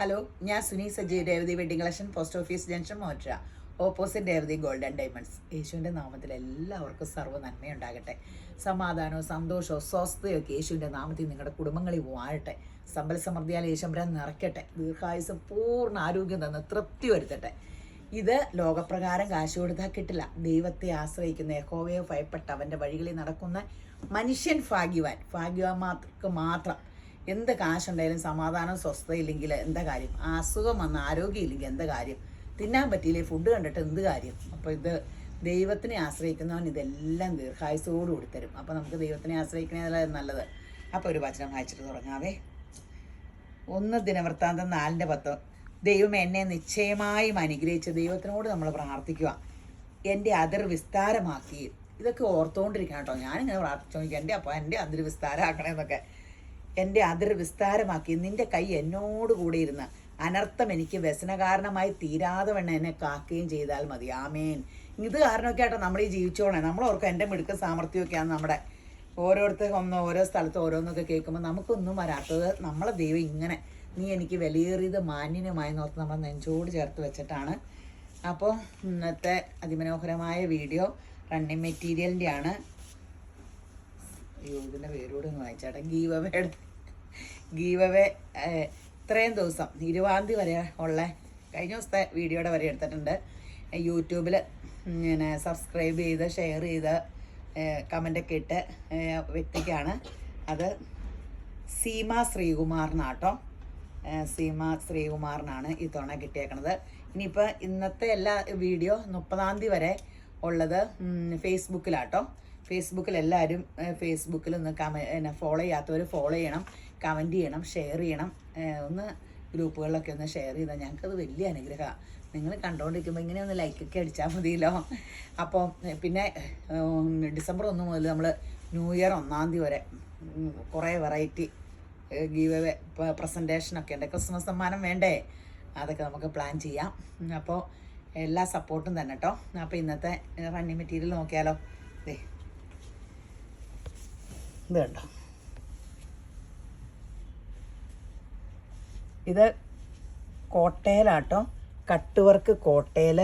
Hello, ഞാൻ Suni Sajeev, Revathi wedding collection, post office junction, മോട്ര, opposite Revathi gold and diamonds. യേശുവിൻ്റെ നാമത്തിൽ എല്ലാവർക്കും സർവ്വ നന്മയുണ്ടാകട്ടെ. സമാധാനവും സന്തോഷവും സ്വസ്ഥതയൊക്കെ യേശുവിൻ്റെ നാമത്തിൽ നിങ്ങളുടെ കുടുംബങ്ങളിൽ വാഴട്ടെ. സമ്പൽ സമൃദ്ധിയാൽ യേശുമ്പരാൻ നിറയ്ക്കട്ടെ. ദീർഘായുസ് പൂർണ്ണ ആരോഗ്യം തന്ന് തൃപ്തി വരുത്തട്ടെ. ഇത് ലോകപ്രകാരം കാശ് കൊടുത്താൽ കിട്ടില്ല. ദൈവത്തെ ആശ്രയിക്കുന്ന, യഹോവയെ ഭയപ്പെട്ട അവൻ്റെ വഴികളിൽ നടക്കുന്ന മനുഷ്യൻ ഭാഗ്യവാന്മാർക്ക് മാത്രം. എന്ത് കാശുണ്ടായാലും സമാധാനം സ്വസ്ഥതയില്ലെങ്കിൽ എന്താ കാര്യം? അസുഖം വന്ന് ആരോഗ്യം ഇല്ലെങ്കിൽ എന്താ കാര്യം? തിന്നാൻ പറ്റിയില്ലേ ഫുഡ് കണ്ടിട്ട് എന്ത് കാര്യം? അപ്പോൾ ഇത് ദൈവത്തിനെ ആശ്രയിക്കുന്നവൻ ഇതെല്ലാം ദീർഘായുസോട് കൂടി തരും. അപ്പോൾ നമുക്ക് ദൈവത്തിനെ ആശ്രയിക്കണേ നല്ലത്. അപ്പോൾ ഒരു വചനം വായിച്ചിട്ട് തുടങ്ങാവേ. 1 ദിനവൃത്താന്തം 4:10. ദൈവം എന്നെ നിശ്ചയമായും അനുഗ്രഹിച്ച് ദൈവത്തിനോട് നമ്മൾ പ്രാർത്ഥിക്കുക. എൻ്റെ അതിർ വിസ്താരമാക്കി. ഇതൊക്കെ ഓർത്തുകൊണ്ടിരിക്കണം കേട്ടോ. ഞാനിങ്ങനെ പ്രാർത്ഥിച്ചു, എൻ്റെ അതിർ വിസ്താരമാക്കണേന്നൊക്കെ. എൻ്റെ അതിർ വിസ്താരമാക്കി നിൻ്റെ കൈ എന്നോട് കൂടെ ഇരുന്ന് അനർത്ഥം എനിക്ക് വ്യസനകാരണമായി തീരാതെ വണ്ണം എന്നെ കാക്കുകയും ചെയ്താൽ മതി. ആമേൻ. ഇത് കാരണമൊക്കെ ആട്ടോ നമ്മൾ ഈ ജീവിച്ചോണേ. നമ്മളോർക്കും എൻ്റെ മിടുക്ക സാമർഥ്യമൊക്കെയാണ് നമ്മുടെ ഓരോരുത്തർ ഓരോ സ്ഥലത്ത് ഓരോന്നൊക്കെ കേൾക്കുമ്പോൾ നമുക്കൊന്നും വരാത്തത്. നമ്മളെ ദൈവം ഇങ്ങനെ നീ എനിക്ക് വിലയേറിയത് മാന്യനുമായി നോർത്ത് നമ്മൾ നെഞ്ചോട് ചേർത്ത് വെച്ചിട്ടാണ്. അപ്പോൾ ഇന്നത്തെ അതിമനോഹരമായ വീഡിയോ റണ്ണിങ് മെറ്റീരിയലിൻ്റെ ആണ്. ഇതിൻ്റെ പേരോട് ഒന്ന് വായിച്ചാട്ടെ. ഗീവ് അവേ ഇത്രയും ദിവസം 20-ാം തീയതി വരെ ഉള്ള കഴിഞ്ഞ ദിവസത്തെ വീഡിയോയുടെ വരെ എടുത്തിട്ടുണ്ട്. യൂട്യൂബിൽ ഇങ്ങനെ സബ്സ്ക്രൈബ് ചെയ്ത് ഷെയർ ചെയ്ത് കമൻ്റൊക്കെ ഇട്ട് വ്യക്തിക്കാണ്. അത് സീമ ശ്രീകുമാറിനാട്ടോ. സീമ ശ്രീകുമാറിനാണ് ഈ തവണ കിട്ടിയേക്കണത്. ഇനിയിപ്പോൾ ഇന്നത്തെ എല്ലാ വീഡിയോ 30-ാം തീയതി വരെ ഉള്ളത് ഫേസ്ബുക്കിലാട്ടോ. ഫേസ്ബുക്കിൽ എല്ലാവരും ഫേസ്ബുക്കിൽ ഒന്ന് ഫോളോ ചെയ്യാത്തവർ ഫോളോ ചെയ്യണം, കമൻറ്റ് ചെയ്യണം, ഷെയർ ചെയ്യണം. ഒന്ന് ഗ്രൂപ്പുകളിലൊക്കെ ഒന്ന് ഷെയർ ചെയ്താൽ ഞങ്ങൾക്കത് വലിയ അനുഗ്രഹമാണ്. നിങ്ങൾ കണ്ടുകൊണ്ടിരിക്കുമ്പോൾ ഇങ്ങനെ ഒന്ന് ലൈക്കൊക്കെ അടിച്ചാൽ മതിയല്ലോ. അപ്പോൾ പിന്നെ ഡിസംബർ 1 മുതൽ നമ്മൾ ന്യൂ ഇയർ 1-ാം തീയതി വരെ കുറേ വെറൈറ്റി ഗീവ് അവേ പ്രസൻറ്റേഷനൊക്കെ ഉണ്ട്. ക്രിസ്മസ് സമ്മാനം വേണ്ടേ? അതൊക്കെ നമുക്ക് പ്ലാൻ ചെയ്യാം. അപ്പോൾ എല്ലാ സപ്പോർട്ടും തന്നെ കേട്ടോ. അപ്പോൾ ഇന്നത്തെ റണ്ണിങ് മെറ്റീരിയൽ നോക്കിയാലോ. ഇത് കണ്ടോ, ഇത് കോട്ടയിലാട്ടോ. കട്ട് വർക്ക് കോട്ടയിൽ,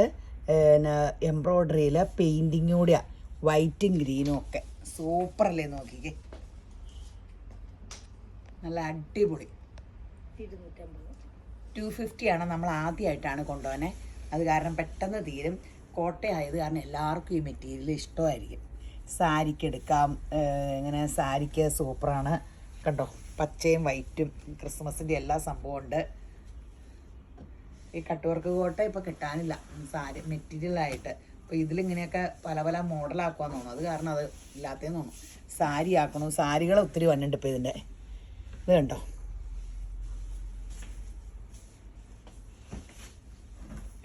എംബ്രോയ്ഡറിയിൽ, പെയിൻറ്റിങ് കൂടിയാണ്. വൈറ്റും ഗ്രീനും ഒക്കെ സൂപ്പറല്ലേ, നോക്കിക്കേ. നല്ല അടിപൊളി. 250 ആണ്. നമ്മൾ ആദ്യമായിട്ടാണ് കൊണ്ടുപോകാൻ. അത് കാരണം പെട്ടെന്ന് തീരും. കോട്ടയായത് കാരണം എല്ലാവർക്കും ഈ മെറ്റീരിയൽ ഇഷ്ടമായിരിക്കും. സാരിക്ക് എടുക്കാം. ഇങ്ങനെ സാരിക്ക് സൂപ്പറാണ് കണ്ടോ. പച്ചയും വൈറ്റും ക്രിസ്മസിൻ്റെ എല്ലാ സംഭവം ഉണ്ട്. ഈ കട്ട് വർക്ക് കോട്ട ഇപ്പോൾ കിട്ടാനില്ല സാരി മെറ്റീരിയലായിട്ട്. അപ്പോൾ ഇതിലിങ്ങനെയൊക്കെ പല പല മോഡലാക്കുവാന്ന് തോന്നുന്നു. അത് കാരണം അത് ഇല്ലാത്തതെന്ന് തോന്നുന്നു. സാരി ആക്കണു. സാരികൾ ഒത്തിരി വന്നിട്ടുണ്ട് ഇപ്പോൾ ഇതിൻ്റെ. ഇത് കണ്ടോ,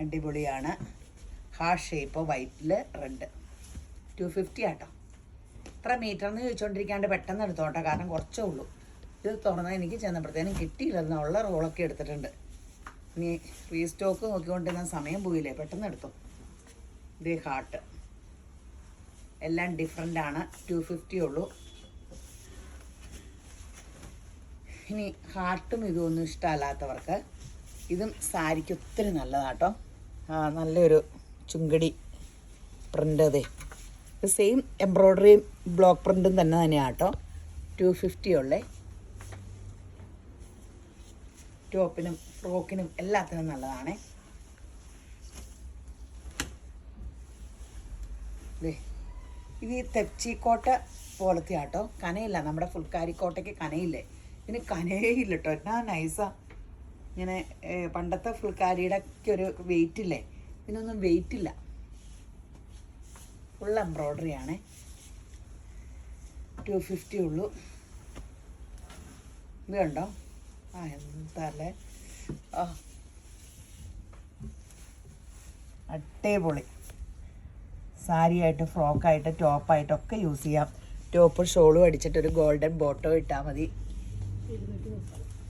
അടിപൊളിയാണ്. Heart shape വൈറ്റിൽ red. 250 ആട്ടോ. ഇത്ര മീറ്റർന്ന് ചോദിച്ചുകൊണ്ടിരിക്കാണ്ട് പെട്ടെന്ന് എടുത്തോട്ടെ, കാരണം കുറച്ചേ ഉള്ളൂ. ഇത് തുറന്നാൽ എനിക്ക് ചെന്നപ്പോഴത്തേനും കിട്ടിയില്ലെന്ന് ഉള്ള റോളൊക്കെ എടുത്തിട്ടുണ്ട്. ഇനി റീസ്റ്റോക്ക് നോക്കിക്കൊണ്ടിരുന്ന സമയം പോയില്ലേ, പെട്ടെന്ന് എടുത്തു. ഇത് ഹാർട്ട് എല്ലാം ഡിഫറെൻ്റ് ആണ്. 250 ഉള്ളൂ. ഇനി ഹാർട്ടും ഇതൊന്നും ഇഷ്ടമല്ലാത്തവർക്ക് ഇതും സാരിക്ക് ഒത്തിരി നല്ലതാട്ടോ. നല്ലൊരു ചുങ്കടി പ്രിൻ്റ്. അതെ, ഇത് സെയിം എംബ്രോയ്ഡറിയും ബ്ലോക്ക് പ്രിൻറ്റും തന്നെയാണ് കേട്ടോ. 250 ഉള്ളേ. ടോപ്പിനും ഫ്രോക്കിനും എല്ലാത്തിനും നല്ലതാണേ. ഇത് ഈ തെച്ചിക്കോട്ട പോലത്തെ ആട്ടോ. കനയില്ല. നമ്മുടെ ഫുൾക്കാരിക്കോട്ടയ്ക്ക് കനയില്ലേ, ഇതിന് കനയില്ല കേട്ടോ. എന്നാ നൈസാ. ഇങ്ങനെ പണ്ടത്തെ ഫുൾക്കാരിയുടെ ഒക്കെ ഒരു വെയിറ്റ് ഇല്ലേ, ഇതിനൊന്നും വെയിറ്റ് ഇല്ല. ഫുൾ എംബ്രോയ്ഡറി ആണേ. 250 ഉള്ളൂ. ഇത് കണ്ടോ, എന്താല്ലേ, അടിപൊളി. സാരിയായിട്ട്, ഫ്രോക്കായിട്ട്, ടോപ്പായിട്ടൊക്കെ യൂസ് ചെയ്യാം. ടോപ്പ് ഷോളും അടിച്ചിട്ടൊരു ഗോൾഡൻ ബോട്ടോ ഇട്ടാൽ മതി.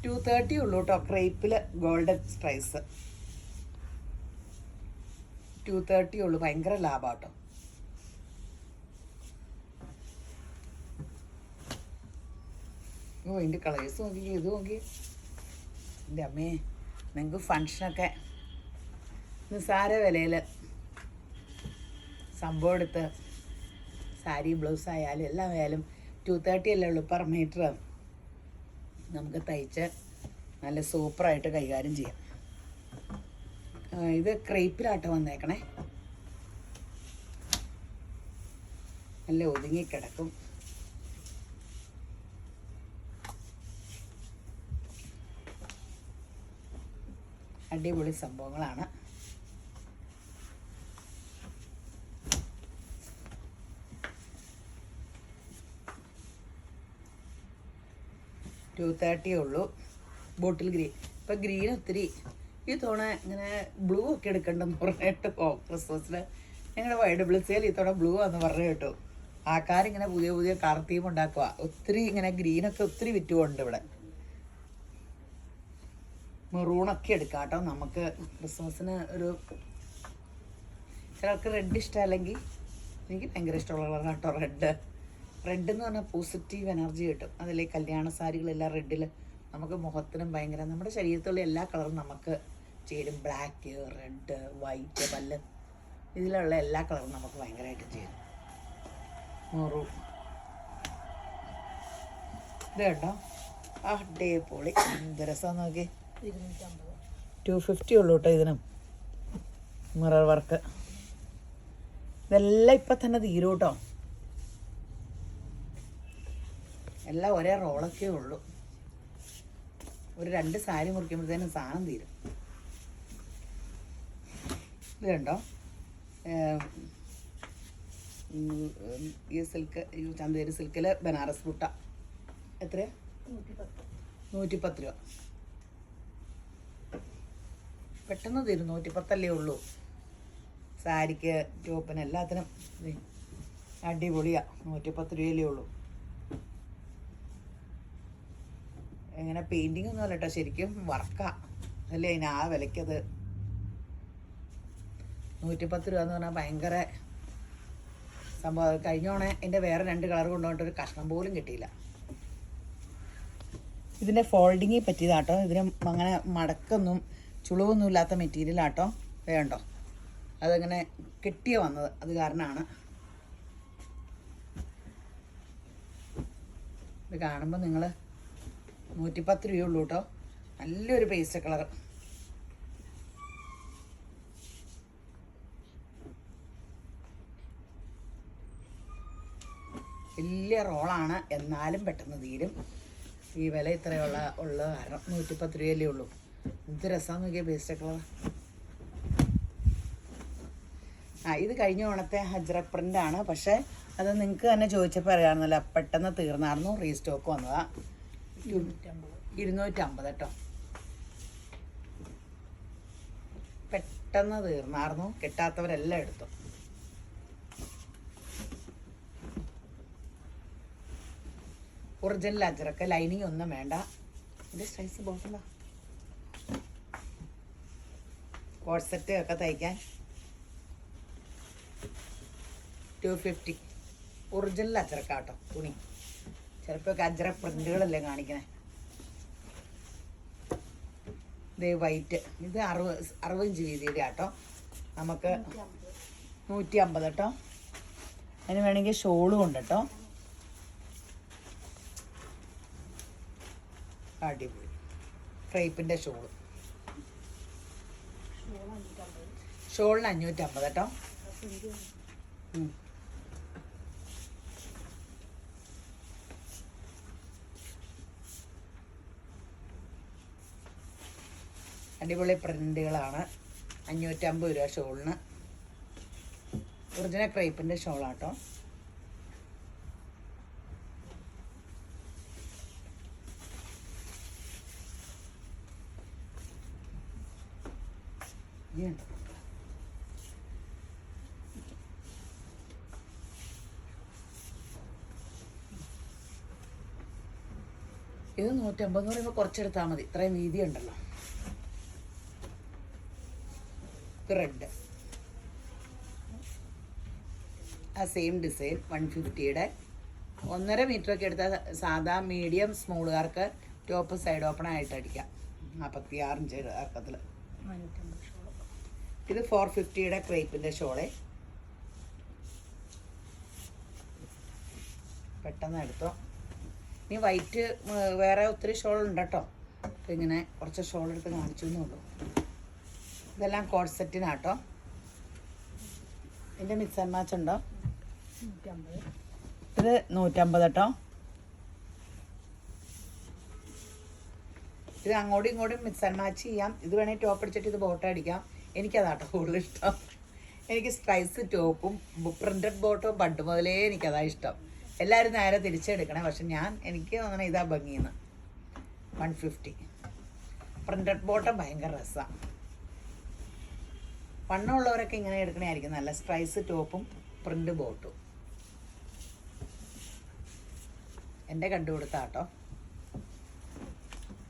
230 ഉള്ളൂ കേട്ടോ. ക്രേപ്പിൽ ഗോൾഡൻ സ്ട്രൈസ് 230 ഉള്ളൂ. ഭയങ്കര ലാഭം കേട്ടോ. ഓ, ഇതിൻ്റെ കളേഴ്സ് നോക്കി, ഇത് നോക്കി. എൻ്റെ അമ്മേ, നിങ്ങൾക്ക് ഫങ്ഷനൊക്കെ നിസ്സാര വിലയിൽ സംഭവം എടുത്ത് സാരി ബ്ലൗസ് ആയാലും എല്ലാം ആയാലും 230 അല്ലേ ഉള്ളൂ പെർ മീറ്റർ. നമുക്ക് തയ്ച്ച് നല്ല സൂപ്പറായിട്ട് കൈകാര്യം ചെയ്യാം. ഇത് ക്രേപ്പിലാട്ടോ വന്നേക്കണേ, നല്ല ഒതുങ്ങിക്കിടക്കും. അടിപൊളി സംഭവങ്ങളാണ്. $230 ഉള്ളൂ. Bottle green. ഇപ്പം ഗ്രീൻ ഒത്തിരി ഈ തവണ ഇങ്ങനെ ബ്ലൂ ഒക്കെ എടുക്കണ്ടെന്ന് പറഞ്ഞിട്ട് ക്രിസ്മസിന് ഞങ്ങളുടെ YWCയിൽ ഈ തവണ ബ്ലൂ ആണെന്ന് പറഞ്ഞു കേട്ടോ. ആൾക്കാരിങ്ങനെ പുതിയ പുതിയ കളർ തീം ഉണ്ടാക്കുക. ഒത്തിരി ഇങ്ങനെ ഗ്രീനൊക്കെ ഒത്തിരി വിറ്റുകൊണ്ട് ഇവിടെ. മെറൂണൊക്കെ എടുക്കാം കേട്ടോ. നമുക്ക് ക്രിസ്മസിന് ഒരു ചിലർക്ക് റെഡ് ഇഷ്ടമല്ലെങ്കിൽ എനിക്ക് ഭയങ്കര ഇഷ്ടമുള്ള കളറാണ് കേട്ടോ റെഡ്. റെഡ് എന്ന് പറഞ്ഞാൽ പോസിറ്റീവ് എനർജി കിട്ടും. അതിലെ കല്യാണ സാരികളെല്ലാം റെഡിൽ നമുക്ക് മുഖത്തിനും ഭയങ്കര, നമ്മുടെ ശരീരത്തുള്ള എല്ലാ കളറും നമുക്ക് ചേരും. ബ്ലാക്ക്, റെഡ്, വൈറ്റ്, പല്ല് ഇതിലുള്ള എല്ലാ കളറും നമുക്ക് ഭയങ്കരമായിട്ട് ചേരും. മെറൂൺ ഇത് കേട്ടോ, അടിപൊളി. എന്ത് രസം നോക്കി. 250 ഉള്ളൂ കേട്ടോ ഇതിനും. മിറർ വർക്ക് ഇതെല്ലാം ഇപ്പം തന്നെ തീരും കേട്ടോ. എല്ലാം ഒരേ റോളൊക്കെ ഉള്ളൂ. ഒരു 2 സാരി മുറിക്കുമ്പോഴത്തേനും സാധനം തീരും. ഇത് കണ്ടോ, ഈ സിൽക്ക്, ഈ ചന്തേരി സിൽക്കിൽ ബനാറസ് ബുട്ട എത്രയാ? 110 രൂപ. പെട്ടെന്ന് തീരും. 110 ഉള്ളൂ. സാരിക്ക്, ടോപ്പിന് എല്ലാത്തിനും അടിപൊളിയാണ്. 110 രൂപയല്ലേ ഉള്ളൂ. എങ്ങനെ പെയിൻറ്റിങ് ഒന്നും അല്ല കേട്ടോ, ശരിക്കും വർക്കാ അല്ലേ അതിന് ആ വിലയ്ക്കത്. 110 രൂപ എന്ന് പറഞ്ഞാൽ ഭയങ്കര സംഭവം. കഴിഞ്ഞോണെ എൻ്റെ വേറെ 2 കളർ കൊണ്ടുപോയിട്ട് ഒരു കഷ്ണം പോലും കിട്ടിയില്ല. ഇതിൻ്റെ ഫോൾഡിങ്ങിൽ പറ്റിയതാട്ടോ. ഇതിന് അങ്ങനെ മടക്കൊന്നും ചുളിവൊന്നും ഇല്ലാത്ത മെറ്റീരിയലാട്ടോ. വേണ്ടോ, അതങ്ങനെ കെട്ടിയ വന്നത്, അത് കാരണമാണ്. ഇത് കാണുമ്പോൾ നിങ്ങൾ 110 രൂപയുള്ളൂ കേട്ടോ. നല്ലൊരു പേസ്റ്റ് കളർ. വലിയ റോളാണ്, എന്നാലും പെട്ടെന്ന് തീരും. ഈ വില ഇത്രയുള്ള കാരണം 110 രൂപയല്ലേ ഉള്ളൂ. എന്ത് രസമാണെന്ന് നോക്കിയാൽ പേസ്റ്റ് കളർ. ഇത് കഴിഞ്ഞ ഓണത്തെ അജ്രക് പ്രിൻ്റാണ്. പക്ഷേ അത് നിങ്ങൾക്ക് തന്നെ ചോദിച്ചപ്പോൾ അറിയാമെന്നല്ല, പെട്ടെന്ന് തീർന്നായിരുന്നു. റീസ്റ്റോക്ക് വന്നതാ. 250 കേട്ടോ. പെട്ടെന്ന് തീർന്നായിരുന്നു. കിട്ടാത്തവരെല്ലാം എടുത്തു. ഒറിജിനൽ അജ്രക്ക്, ലൈനിങ് ഒന്നും വേണ്ട. ഇതിൻ്റെ സൈസ് ബോട്ടിലാ. കോട്ട് സെറ്റ് ഒക്കെ തയ്ക്കാൻ 250. ഒറിജിനൽ അജ്രക്കാട്ടോ തുണി. ചിലപ്പോൾ അജ്രക് പ്രിന്റുകളല്ലേ കാണിക്കണേ. ഇത് വൈറ്റ്, ഇത് 60 ഇഞ്ച് വീതിയുടെ ആട്ടോ. നമുക്ക് 150 കേട്ടോ. അതിന് വേണമെങ്കിൽ ഷോളും ഉണ്ട് കേട്ടോ. അടിപൊളി ക്രേപ്പിൻ്റെ ഷോള്. ഷോളിന് 550 കേട്ടോ. അടിപൊളി പ്രിന്റുകളാണ്. 550 രൂപ ഷോളിന്. ഒറിജിനൽ ക്രേപ്പിൻ്റെ ഷോളാട്ടോ. ഇത് 150 എന്ന് പറയുമ്പോൾ കുറച്ചെടുത്താൽ മതി. ഇത്രയും വീതി ഉണ്ടല്ലോ. റെഡ് ആ സെയിം ഡിസൈൻ 150യുടെ 1.5 മീറ്ററൊക്കെ എടുത്താൽ സാധാ മീഡിയം സ്മോളുകാർക്ക് ടോപ്പ് സൈഡ് ഓപ്പൺ ആയിട്ട് അടിക്കാം. 46 ഇഞ്ച് ഇറക്കത്തിൽ. ഇത് 450 ക്രേപ്പിൻ്റെ ഷോള്. പെട്ടെന്ന് എടുത്തോ. ഇനി വൈറ്റ് വേറെ ഒത്തിരി ഷോൾ ഉണ്ട് കേട്ടോ. ഇങ്ങനെ കുറച്ച് ഷോൾ എടുത്ത് കാണിച്ചു എന്നുള്ളൂ. ഇതെല്ലാം കോഡ് സെറ്റിനാട്ടോ. ഇതിൻ്റെ മിക്സ് ആൻഡ് മാച്ച് ഉണ്ടോ? ഇത് 150 കേട്ടോ. ഇത് അങ്ങോട്ടും ഇങ്ങോട്ടും മിക്സ് ആൻഡ് മാച്ച് ചെയ്യാം. ഇത് വേണമെങ്കിൽ ടോപ്പ് അടിച്ചിട്ട് ഇത് ബോട്ടം അടിക്കാം. എനിക്കതാട്ടോ കൂടുതൽ ഇഷ്ടം. എനിക്ക് സ്ട്രൈസ് ടോപ്പും പ്രിൻറ്റഡ് ബോട്ടവും പണ്ട് മുതലേ എനിക്കതാ ഇഷ്ടം. എല്ലാവരും നേരെ തിരിച്ചെടുക്കണേ, പക്ഷെ എനിക്ക് അങ്ങനെ ഇതാ ഭംഗിയെന്ന്. 150 പ്രിൻറ്റഡ് ബോട്ടം ഭയങ്കര രസമാണ്. വണ്ണമുള്ളവരൊക്കെ ഇങ്ങനെ എടുക്കണമായിരിക്കും നല്ല. സ്ട്രൈസ് ടോപ്പും പ്രിൻ്റ് ബോട്ടും എൻ്റെ കണ്ടുകൊടുത്താട്ടോ.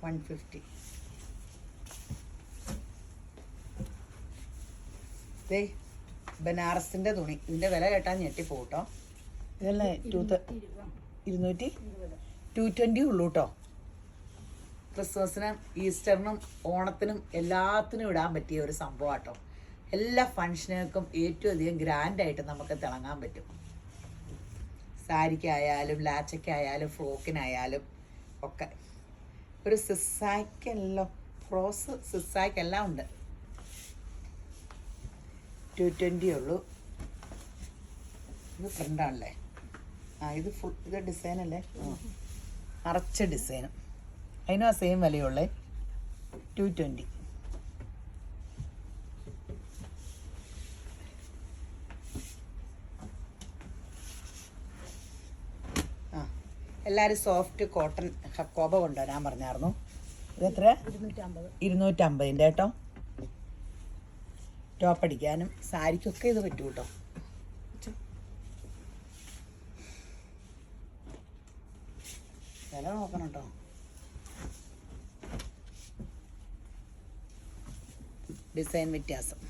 150. ദേ ബനാറസിൻ്റെ തുണി. ഇതിൻ്റെ വില കേട്ടാൽ ഞെട്ടിപ്പോട്ടോ. ഇതല്ലേ 220 ഉള്ളൂ കേട്ടോ. ക്രിസ്മസിനും ഈസ്റ്ററിനും ഓണത്തിനും എല്ലാത്തിനും ഇടാൻ പറ്റിയ ഒരു സംഭവം കേട്ടോ. എല്ലാ ഫങ്ഷനുകൾക്കും ഏറ്റവും അധികം ഗ്രാൻഡായിട്ട് നമുക്ക് തിളങ്ങാൻ പറ്റും. സാരിക്കായാലും ലാച്ചയ്ക്കായാലും ഫ്രോക്കിനായാലും ഒക്കെ. ഒരു സിസായ്ക്കല്ലോ, ക്രോസ് സിസായ്ക്കെല്ലാം ഉണ്ട്. 220 ഉള്ളൂ. ഇത് ഫ്രണ്ടാണല്ലേ? ഇത് ഫുൾ ഇത് ഡിസൈനല്ലേ? നിറച്ച ഡിസൈനും. അതിനും ആ സെയിം വിലയുള്ളേ. 220. എല്ലാവരും സോഫ്റ്റ് കോട്ടൺ ഹക്കോബ കൊണ്ടുവരാൻ പറഞ്ഞായിരുന്നു. ഇത് എത്ര? 250 കേട്ടോ. ടോപ്പ് അടിക്കാനും സാരിക്കൊക്കെ ഇത് പറ്റൂ കേട്ടോ. വില നോക്കണം കേട്ടോ. ഡിസൈൻ വ്യത്യാസം.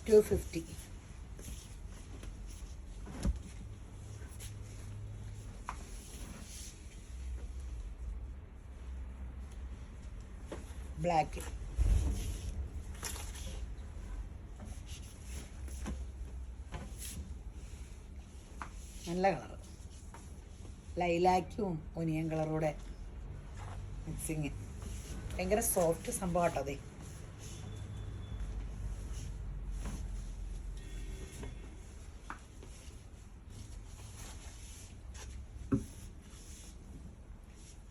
$250. ബ്ലാക്ക്. നല്ല കളറ്. ലൈലാക്കും ഒനിയൻ കളറൂടെ മിക്സിങ്. ഭയങ്കര സോഫ്റ്റ് സംഭവം കേട്ടോ. അതെ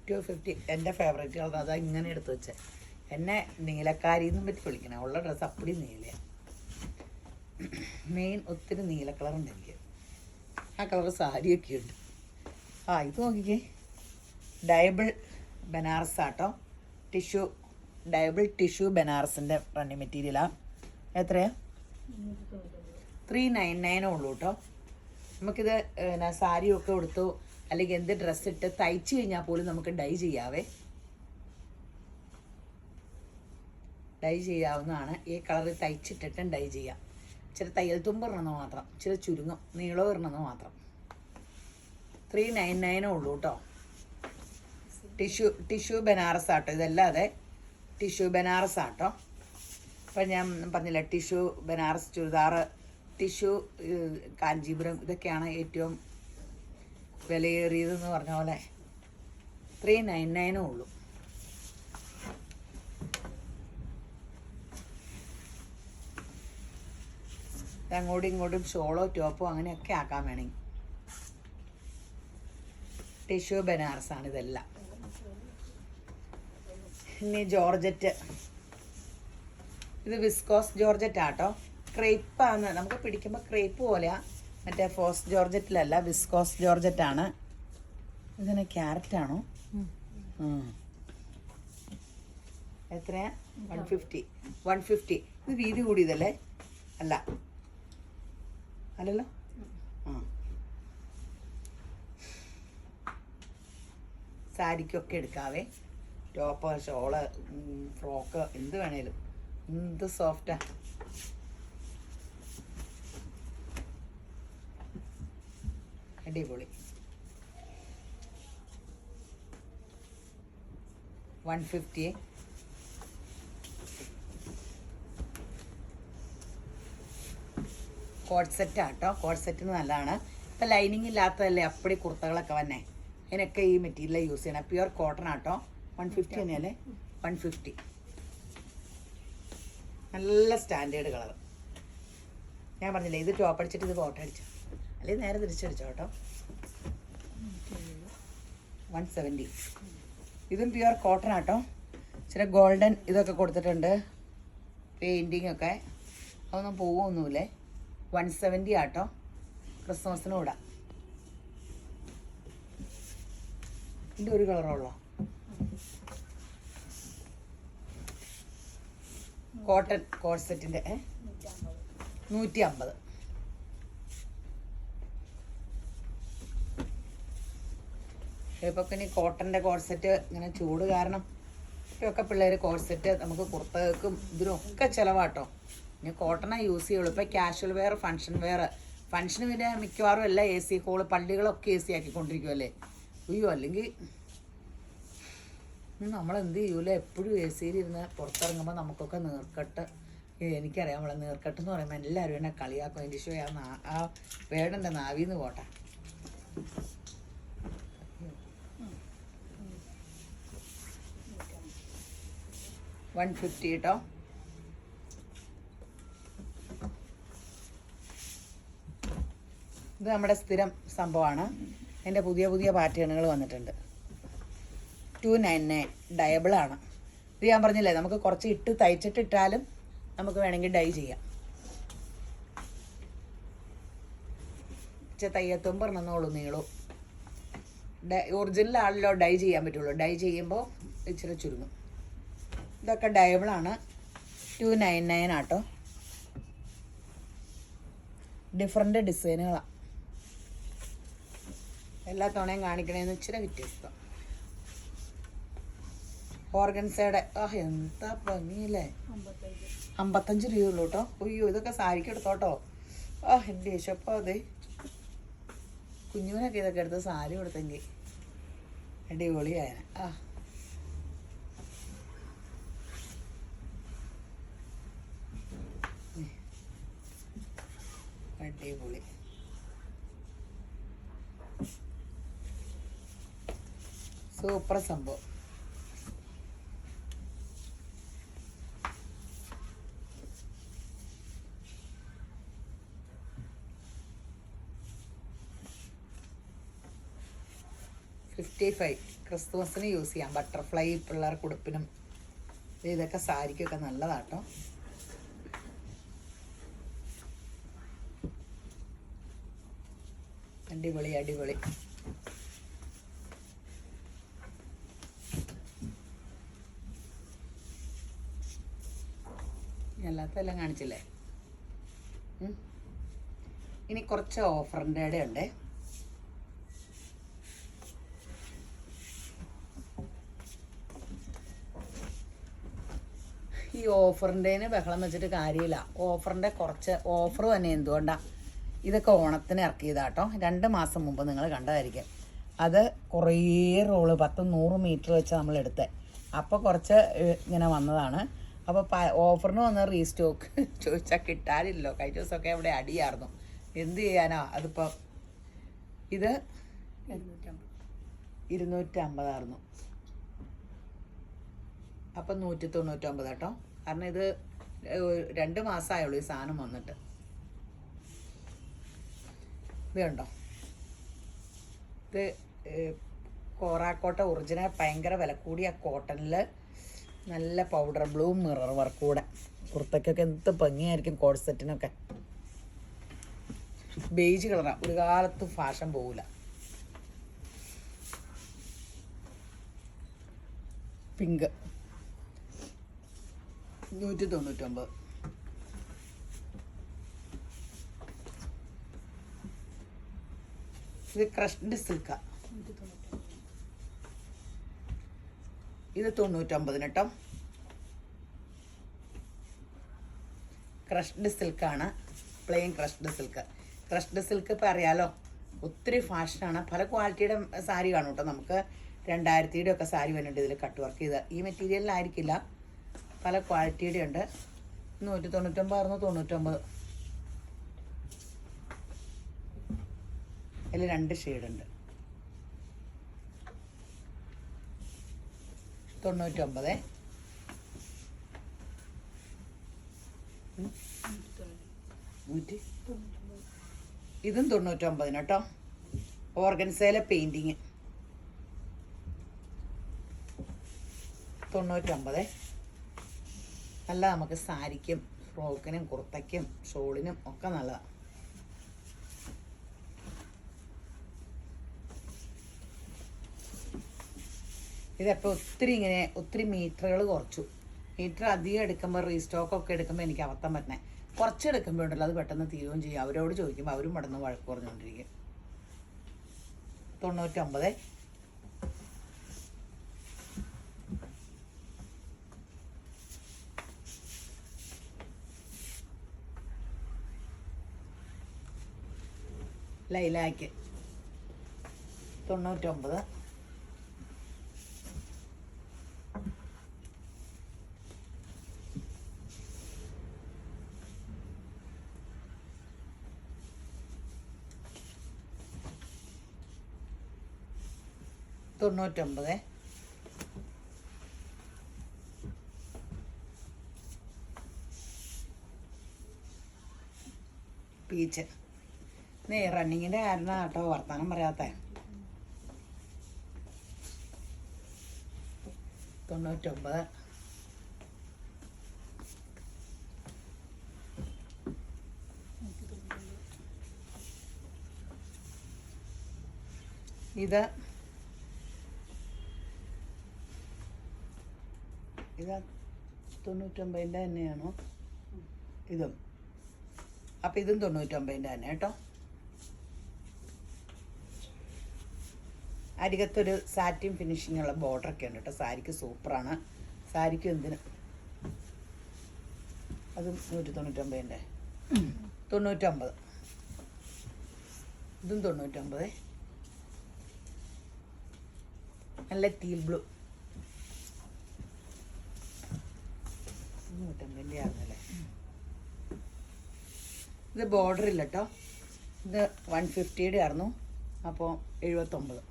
$250. എൻ്റെ ഫേവറേറ്റ് കളർ അതാ. ഇങ്ങനെ എടുത്ത് വെച്ചേ. എന്നെ നീലക്കാരിന്നും പറ്റി വിളിക്കണേ. ഉള്ള ഡ്രസ്സ് അപ്പടി നീലയാണ്. മെയിൻ ഒത്തിരി നീല കളറുണ്ട് എനിക്ക്. ആ കളർ സാരിയൊക്കെ ഉണ്ട്. ഇത് നോക്കിക്കേ. ഡയബിൾ ബനാറസ് ആട്ടോ. ഡയബിൾ ടിഷ്യൂ ബനാറസിൻ്റെ റണ്ണിങ് മെറ്റീരിയലാണ്. എത്രയാ? 399 ഉള്ളൂ കേട്ടോ. നമുക്കിത് സാരിയൊക്കെ കൊടുത്തു അല്ലെങ്കിൽ എന്ത് ഡ്രസ്സ് ഇട്ട് തയ്ച്ച് കഴിഞ്ഞാൽ പോലും നമുക്ക് ഡൈ ചെയ്യാവേ. ഡൈ ചെയ്യാവുന്നതാണ്. ഈ കളറിൽ തയ്ച്ചിട്ടിട്ടും ഡൈ ചെയ്യാം. ഇച്ചിരി തയ്യൽ തുമ്പ് ഇടണമെന്ന് മാത്രം. ഇച്ചിരി ചുരുങ്ങും നീളം ഇടണമെന്ന് മാത്രം. 399 ഉള്ളൂ കേട്ടോ. ടിഷ്യൂ ബനാറസ് ആട്ടോ. ഇതല്ലാതെ ടിഷ്യൂ ബനാറസ് ആട്ടോ. അപ്പം ഞാൻ പറഞ്ഞില്ല, ടിഷ്യൂ ബനാറസ് ചുരിദാർ, ടിഷ്യൂ കാഞ്ചീപുരം, ഇതൊക്കെയാണ് ഏറ്റവും വിലയേറിയതെന്ന് പറഞ്ഞ പോലെ. 399 ഉള്ളൂ. അങ്ങോട്ടും ഇങ്ങോട്ടും ഷോളോ ടോപ്പോ അങ്ങനെയൊക്കെ ആക്കാൻ വേണമെങ്കിൽ. ടിഷ്യൂ ബനാറസാണ് ഇതെല്ലാം. ഇനി ജോർജറ്റ്. ഇത് വിസ്കോസ് ജോർജറ്റ് ആട്ടോ. ക്രേപ്പാണ്. നമുക്ക് പിടിക്കുമ്പോൾ ക്രേപ്പ് പോലെയാ. മറ്റേ ഫോസ് ജോർജറ്റിലല്ല, വിസ്കോസ് ജോർജറ്റാണ്. ഇതിന് ക്യാരറ്റാണോ? എത്രയാ? 150. ഇത് വീതി കൂടിയതല്ലേ? അല്ലല്ലോ. സാരിക്കൊക്കെ എടുക്കാവേ. ടോപ്പ്, ഷോള്, ഫ്രോക്ക്, എന്ത് വേണേലും. എന്ത് സോഫ്റ്റാ. അടിപൊളി. 150. കോഡ് സെറ്റാട്ടോ, കോഡ് സെറ്റിന് നല്ലതാണ്. ഇപ്പം ലൈനിങ് ഇല്ലാത്തതല്ലേ അപ്പടി കുർത്തകളൊക്കെ വന്നെ, അതിനൊക്കെ ഈ മെറ്റീരിയൽ യൂസ് ചെയ്യണം. പ്യുവർ കോട്ടൺ ആട്ടോ. 150 തന്നെയല്ലേ? 150. നല്ല സ്റ്റാൻഡേർഡ് കളർ. ഞാൻ പറഞ്ഞില്ലേ ഇത് ടോപ്പ് അടിച്ചിട്ട് ഇത് ബോട്ടം അടിച്ചു, അല്ലെങ്കിൽ നേരെ തിരിച്ചടിച്ചോ കേട്ടോ. 170. ഇതും പ്യുവർ കോട്ടൺ ആട്ടോ. ഇച്ചിരി ഗോൾഡൻ ഇതൊക്കെ കൊടുത്തിട്ടുണ്ട്, പെയിൻറ്റിങ് ഒക്കെ. അതൊന്നും പോവുമൊന്നുമില്ലേ. 170 ആട്ടോ. ക്രിസ്മസിന് കൂടാ. ഇതിൻ്റെ ഒരു കളറുള്ളോ? കോട്ടൺ കോഡ് സെറ്റിൻ്റെ 150. ഇപ്പം പിന്നെ കോട്ടൻ്റെ കോഡ് സെറ്റ് ഇങ്ങനെ ചൂട് കാരണം ഒക്കെ പിള്ളേർ കോഡ് സെറ്റ് നമുക്ക് കുർത്തകൾക്കും ഇതിനൊക്കെ ചിലവാട്ടോ. ഇനി കോട്ടണേ യൂസ് ചെയ്യുള്ളൂ. ഇപ്പോൾ കാഷ്വൽ വെയർ, ഫങ്ഷൻ വെയർ. ഫങ്ഷന് പിന്നെ മിക്കവാറും എല്ലാം AC ഹോള്, പള്ളികളൊക്കെ AC ആക്കിക്കൊണ്ടിരിക്കുമല്ലേ. അയ്യോ, അല്ലെങ്കിൽ നമ്മളെന്ത് ചെയ്യൂല, എപ്പോഴും AC-ലിരുന്ന് പുറത്തിറങ്ങുമ്പോൾ നമുക്കൊക്കെ നീർക്കെട്ട്. എനിക്കറിയാം, നമ്മളെ നീർക്കെട്ട് എന്ന് പറയുമ്പോൾ എല്ലാവരും എന്നെ കളിയാക്കും. എൻ്റെ ഷോ ആ വേടൻ്റെ നാവിന്ന് പോട്ടെ. $150 കേട്ടോ. ഇത് നമ്മുടെ സ്ഥിരം സംഭവമാണ്. എൻ്റെ പുതിയ പുതിയ പാറ്റേണുകൾ വന്നിട്ടുണ്ട്. 299 ഡയബിളാണ്. ഇത് ഞാൻ പറഞ്ഞില്ലേ, നമുക്ക് കുറച്ച് ഇട്ട് തയ്ച്ചിട്ടിട്ടാലും നമുക്ക് വേണമെങ്കിൽ ഡൈ ചെയ്യാം. തയ്യത്തും പറഞ്ഞോളൂ നീളൂ. ഒറിജിനലാണല്ലോ ഡൈ ചെയ്യാൻ പറ്റുള്ളൂ. ഡൈ ചെയ്യുമ്പോൾ ഇച്ചിരി ചുരുങ്ങും. ഇതൊക്കെ ഡയബിളാണ്. 299 ആട്ടോ. ഡിഫറെൻ്റ് ഡിസൈനുകളാണ്. എല്ലാ തവണയും കാണിക്കണേന്ന് ഇച്ചിരി വ്യത്യസ്തം. ഓർഗൻസയുടെ എന്താ ഭംഗിയില്ലേ. 55 രൂപയുള്ളൂ കേട്ടോ. അയ്യോ, ഇതൊക്കെ സാരിക്ക് എടുത്തോട്ടോ. എൻ്റെ യേശപ്പോ, അതെ കുഞ്ഞുവിനൊക്കെ ഇതൊക്കെ എടുത്ത് സാരി കൊടുത്തെങ്കിൽ അടിപൊളിയായ. അടിപൊളി. സൂപ്പർ സംഭവം. $55. ക്രിസ്തുമസിന് യൂസ് ചെയ്യാം. ബട്ടർഫ്ലൈ പിള്ളേർക്ക് ഉടുപ്പിനും ഇതൊക്കെ സാരിക്കൊക്കെ നല്ലതാട്ടോ. അടിപൊളി അടിപൊളി. അല്ലാത്തെല്ലാം കാണിച്ചില്ലേ. ഇനി കുറച്ച് ഓഫറിൻ്റെ ഉണ്ട്. ഈ ഓഫറിൻ്റെന് ബഹളം വെച്ചിട്ട് കാര്യമില്ല. ഓഫറിൻ്റെ കുറച്ച് ഓഫർ തന്നെ. എന്തുകൊണ്ടാണ് ഇതൊക്കെ ഓണത്തിന് ഇറക്കിയതാട്ടോ. 2 മാസം മുമ്പ് നിങ്ങൾ കണ്ടതായിരിക്കും. അത് കുറേ റോള് 10-100 മീറ്റർ വെച്ച് നമ്മൾ എടുത്തത്. അപ്പോൾ കുറച്ച് ഇങ്ങനെ വന്നതാണ്. അപ്പോൾ ഓഫറിന് വന്ന റീസ്റ്റോക്ക് ചോദിച്ചാൽ കിട്ടാനില്ലോ. കഴിഞ്ഞ ദിവസമൊക്കെ അവിടെ അടിയായിരുന്നു. എന്ത് ചെയ്യാനാ. അതിപ്പോൾ ഇത് 250 ആയിരുന്നു. അപ്പം 199 കേട്ടോ. കാരണം ഇത് 2 മാസമായുള്ളൂ ഈ സാധനം വന്നിട്ട്. ഇത് കണ്ടോ, ഇത് കോറാക്കോട്ട ഒറിജിനൽ ഭയങ്കര വില കൂടിയ കോട്ടണിൽ നല്ല പൗഡർ ബ്ലൂ മിറർ വർക്ക് കൂടെ. കുർത്തക്കൊക്കെ എന്ത് ഭംഗിയായിരിക്കും. കോഡ് സെറ്റിനൊക്കെ ബേജ് കളറാണ്. ഒരു കാലത്ത് ഫാഷൻ പോവില്ല. പിങ്ക് 199. ഇത് ക്രഷ്ഡ് സിൽക്കാ. ഇത് 99 കേട്ടോ. ക്രഷ്ഡ് സിൽക്കാണ്. Plain crushed silk. Crushed silk ഇപ്പം അറിയാലോ, ഒത്തിരി ഫാഷനാണ്. പല ക്വാളിറ്റിയുടെ സാരി കാണും കേട്ടോ. നമുക്ക് 2000 ഒക്കെ സാരി വരുന്നുണ്ട് ഇതിൽ കട്ട് വർക്ക് ചെയ്ത്. ഈ മെറ്റീരിയലിലായിരിക്കില്ല, പല ക്വാളിറ്റിയുടെ ഉണ്ട്. 199 99. അതിൽ 2 ഷെയ്ഡുണ്ട്. 99. ഇതും 99 കേട്ടോ. ഓർഗൻസയിലെ പെയിൻറ്റിങ് 99. നല്ല നമുക്ക് സാരിക്കും ഫ്രോക്കിനും കുർത്തയ്ക്കും ഷോളിനും ഒക്കെ നല്ലതാണ്. ഇതപ്പോൾ ഒത്തിരി മീറ്ററുകൾ കുറച്ചു. മീറ്റർ അധികം എടുക്കുമ്പോൾ റീസ്റ്റോക്കൊക്കെ എടുക്കുമ്പോൾ എനിക്ക് അബദ്ധം പറ്റണേ. കുറച്ച് എടുക്കുമ്പോൾ ഉണ്ടല്ലോ അത് പെട്ടെന്ന് തീരുകയും ചെയ്യും. അവരോട് ചോദിക്കുമ്പോൾ അവരും മടന്ന് വഴക്ക് പറഞ്ഞുകൊണ്ടിരിക്കും. 99. ലൈലാക്ക് 99. പീച്ച്. റണ്ണിങ്ങിൻ്റെ കാരണം കേട്ടോ വർത്താനം പറയാത്ത. 99. ഇത് 99 തന്നെയാണോ? ഇതും അപ്പം ഇതും 99 തന്നെ കേട്ടോ. അരികത്തൊരു സാറ്റിൻ ഫിനിഷിംഗ് ഉള്ള ബോർഡറൊക്കെ ഉണ്ട് കേട്ടോ. സാരിക്ക് സൂപ്പറാണ്. സാരിക്കും എന്തിന് അതും 199. 99. ഇതും 99. നല്ല ടീൽ ബ്ലൂ 150 ആയിരുന്നല്ലേ. ഇത് ബോർഡർ ഇല്ല കേട്ടോ. ഇത് 150 ആയിരുന്നു. അപ്പോൾ 79.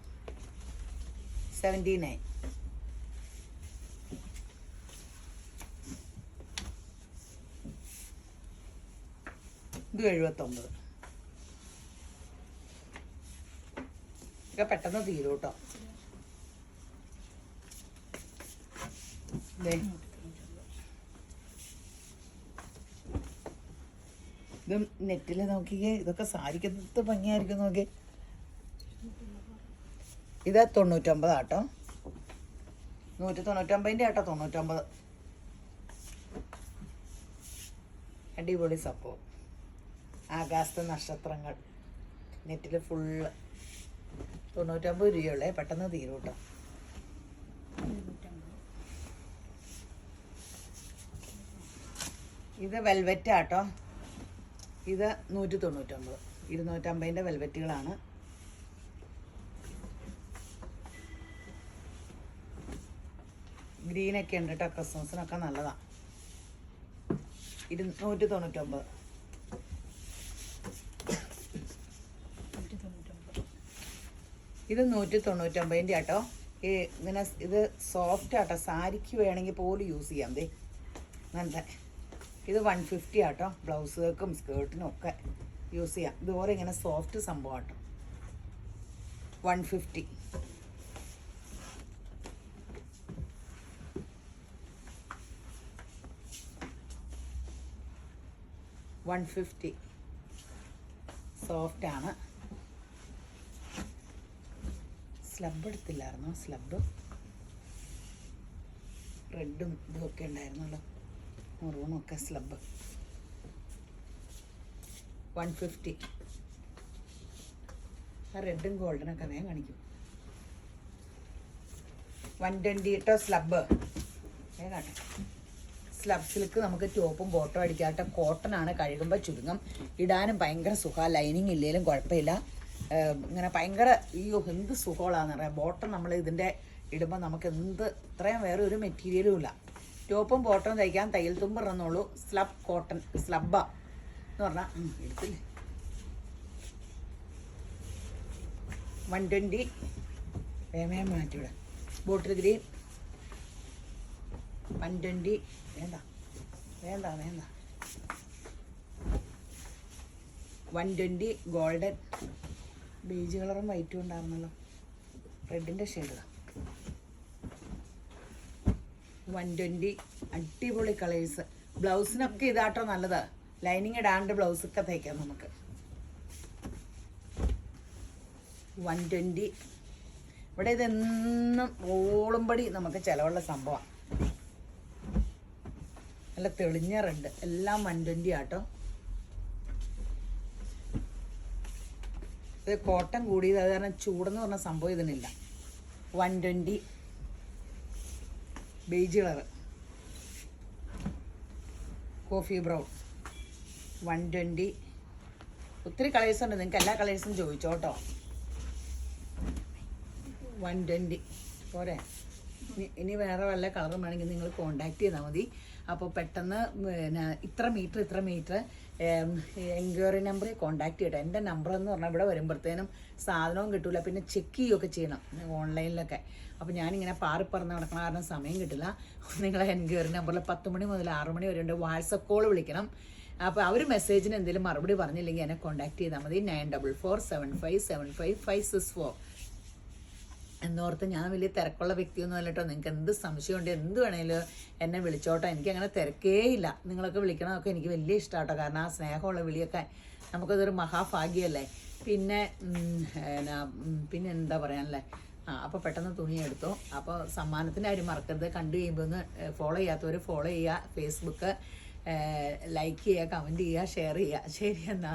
79. ഇത് 79. ഇതൊക്കെ പെട്ടെന്ന് തീരും കേട്ടോ. ഇത് നെറ്റിൽ നോക്കിക്കേ. ഇതൊക്കെ സാരിക്കത്ത് ഭംഗിയായിരിക്കും നോക്കി. ഇത് 99 ആട്ടോ. 199 ആട്ടോ. 99. അടിപൊളി സംഭവം. ആകാശത്തെ നക്ഷത്രങ്ങൾ നെറ്റിൽ ഫുള്ള് 99 രൂപയുള്ളേ. പെട്ടെന്ന് തീരും കേട്ടോ. ഇത് വെൽവെറ്റ് ആട്ടോ. ഇത് 199. 250 വെൽവെറ്റുകളാണ്. ഗ്രീനൊക്കെ ഉണ്ട് കേട്ടോ. ക്രിസ്മസിനൊക്കെ നല്ലതാണ്. 199. ഇത് 199 ആട്ടോ. ഇങ്ങനെ ഇത് സോഫ്റ്റ് ആട്ടോ. സാരിക്ക് വേണമെങ്കിൽ പോലും യൂസ് ചെയ്യാം. ദേ നല്ല. ഇത് 150 ആട്ടോ. ബ്ലൗസുകൾക്കും സ്കേർട്ടിനും ഒക്കെ യൂസ് ചെയ്യാം. ഇതുപോലെ ഇങ്ങനെ സോഫ്റ്റ് സംഭവം ആട്ടോ. 150. സോഫ്റ്റ് ആണ്. സ്ലബ് എടുത്തില്ലായിരുന്നോ? സ്ലബ് റെഡും ഇതൊക്കെ ഉണ്ടായിരുന്നല്ലോ. മെറൂണൊക്കെ സ്ലബ് 150. ആ റെഡും ഗോൾഡനൊക്കെ വേഗം കാണിക്കും. 120 കേട്ടോ. സ്ലബ് വേഗാട്ടെ. സ്ലബ് സിൽക്ക് നമുക്ക് ടോപ്പും ബോട്ടും അടിക്കാട്ടെ. കോട്ടൺ ആണ്. കഴുകുമ്പോൾ ചുരുങ്ങും. ഇടാനും ഭയങ്കര സുഖം. ലൈനിങ് ഇല്ലെങ്കിലും കുഴപ്പമില്ല. ഇങ്ങനെ ഭയങ്കര അയ്യോ എന്ത് സുഖമുള്ളതാണെന്ന് പറയാം. ബോട്ടം നമ്മൾ ഇതിൻ്റെ ഇടുമ്പോൾ നമുക്ക് ഇത്രയും വേറെ ഒരു മെറ്റീരിയലും ഇല്ല. ടോപ്പും ബോട്ടവും തയ്ക്കാൻ തയ്യൽ തുമ്പ് ഇറന്നുള്ളൂ. സ്ലബ് കോട്ടൺ സ്ലബ്ബ എന്ന് പറഞ്ഞാൽ എടുത്തില്ലേ 120 വേമയം മാറ്റിവിടെ ബോട്ടിൽ ഗ്രീൻ 120 വേണ്ട 120 ഗോൾഡൻ ബേജ് കളറും വൈറ്റും ഉണ്ടായിരുന്നല്ലോ. റെഡിൻ്റെ ഷെയ്ഡ് 120 അടിപൊളി കളേഴ്സ്. ബ്ലൗസിനൊക്കെ ഇതാട്ടോ നല്ലത്. ലൈനിങ് ഇടാണ്ട് ബ്ലൗസൊക്കെ തയ്ക്കാം നമുക്ക്. 120 ഇവിടെ ഇതെന്നും ഓളുംപടി നമുക്ക് ചിലവുള്ള സംഭവമാണ്. നല്ല തെളിഞ്ഞ റെഡ് എല്ലാം 120 ആട്ടോ. ഇത് കോട്ടൺ കൂടിയത് അത് കാരണം ചൂടെന്ന് പറഞ്ഞ സംഭവം ഇതിനില്ല. 120 ബേജ് കളർ കോഫി ബ്രൗൺ 120. ഒത്തിരി കളേഴ്സ് ഉണ്ട്, നിങ്ങൾക്ക് എല്ലാ കളേഴ്സും ചോദിച്ചോട്ടോ. 120 പോരെ. ഇനി വേറെ വല്ല കളറും വേണമെങ്കിൽ നിങ്ങൾ കോണ്ടാക്ട് ചെയ്താൽ മതി. അപ്പോൾ പെട്ടെന്ന് പിന്നെ ഇത്ര മീറ്റർ എൻക്വയറി നമ്പറിൽ കോണ്ടാക്ട് ചെയ്യട്ടെ. എൻ്റെ നമ്പർ എന്ന് പറഞ്ഞാൽ ഇവിടെ വരുമ്പോഴത്തേനും സാധനവും കിട്ടില്ല, പിന്നെ ചെക്ക് ചെയ്യുകയൊക്കെ ചെയ്യണം ഓൺലൈനിലൊക്കെ. അപ്പോൾ ഞാനിങ്ങനെ പാറിപ്പറന്ന് നടക്കണ കാരണം സമയം കിട്ടില്ല. നിങ്ങളെ എൻക്വയറി നമ്പറിൽ 10 മണി മുതൽ 6 മണി വരെ ഉണ്ട്. വാട്സപ്പ് കോൾ വിളിക്കണം. അപ്പോൾ അവർ മെസ്സേജിന് എന്തെങ്കിലും മറുപടി പറഞ്ഞില്ലെങ്കിൽ എന്നെ കോണ്ടാക്ട് ചെയ്താൽ മതി. 9447575564 എന്നോർത്ത്. ഞാൻ വലിയ തിരക്കുള്ള വ്യക്തിയൊന്നും അല്ല കേട്ടോ. നിങ്ങൾക്ക് എന്ത് സംശയമുണ്ട് എന്ത് വേണേലും എന്നെ വിളിച്ചോട്ടോ. എനിക്കങ്ങനെ തിരക്കേ ഇല്ല. നിങ്ങളൊക്കെ വിളിക്കണമൊക്കെ എനിക്ക് വലിയ ഇഷ്ടമാട്ടോ. കാരണം ആ സ്നേഹമുള്ള വിളിയൊക്കെ നമുക്കതൊരു മഹാഭാഗ്യമല്ലേ. പിന്നെ എന്താ പറയാനല്ലേ. അപ്പോൾ പെട്ടെന്ന് തുണി എടുത്തു. അപ്പോൾ സമ്മാനത്തിൻ്റെ കാര്യം മറക്കരുത്. കണ്ടു കഴിയുമ്പോൾ ഒന്ന് ഫോളോ ചെയ്യാത്തവർ ഫോളോ ചെയ്യുക. ഫേസ്ബുക്ക് ലൈക്ക് ചെയ്യുക, കമൻറ്റ് ചെയ്യുക, ഷെയർ ചെയ്യുക. ശരി എന്നാ.